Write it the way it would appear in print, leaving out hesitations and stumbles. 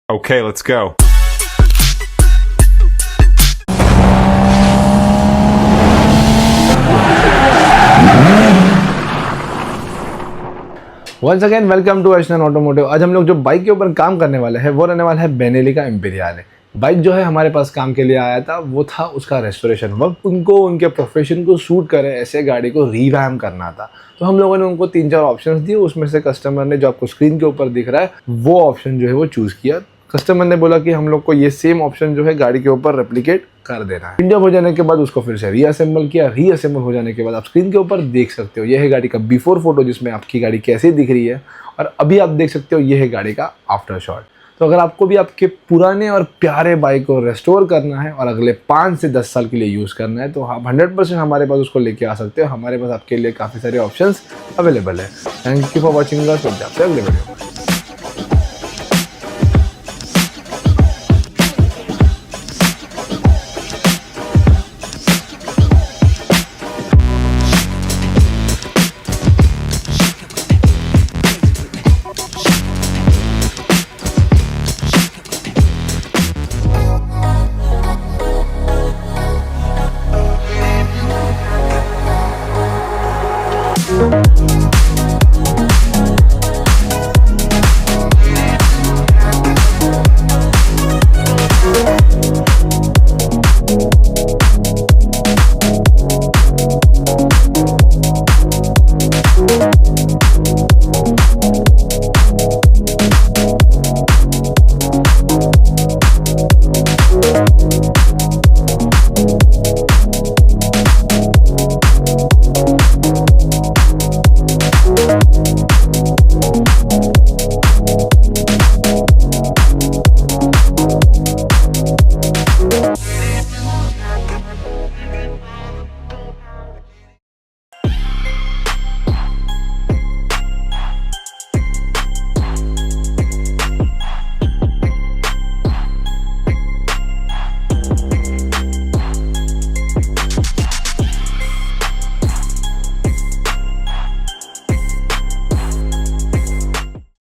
Okay, let's go. Once again welcome to Ashnan automotive. आज हम लोग जो बाइक के ऊपर काम करने वाले हैं वो रहने वाला है बेनेली का इम्पीरियल। बाइक जो है हमारे पास काम के लिए आया था, वो था उसका रेस्टोरेशन वर्क। उनको उनके प्रोफेशन को सूट करे ऐसे गाड़ी को रीवैम करना था। तो हम लोगों ने उनको 3-4 ऑप्शंस दिए। उसमें से कस्टमर ने, जो आपको स्क्रीन के ऊपर दिख रहा है, वो ऑप्शन जो है वो चूज़ किया। कस्टमर ने बोला कि हम लोग को ये सेम ऑप्शन जो है गाड़ी के ऊपर रेप्लिकेट कर देना है। इंडिया हो जाने के बाद उसको फिर से रीअसेंबल किया। रीअसेंबल हो जाने के बाद आप स्क्रीन के ऊपर देख सकते हो, ये है गाड़ी का बिफोर फोटो जिसमें आपकी गाड़ी कैसी दिख रही है, और अभी आप देख सकते हो ये है गाड़ी का आफ्टर शॉट। तो अगर आपको भी आपके पुराने और प्यारे बाइक को रेस्टोर करना है और अगले 5 से 10 साल के लिए यूज़ करना है, तो आप 100% हमारे पास उसको लेके आ सकते हो। हमारे पास आपके लिए काफ़ी सारे ऑप्शंस अवेलेबल है। Thank you for watching us. मिलते हैं आपसे अगले वीडियो में।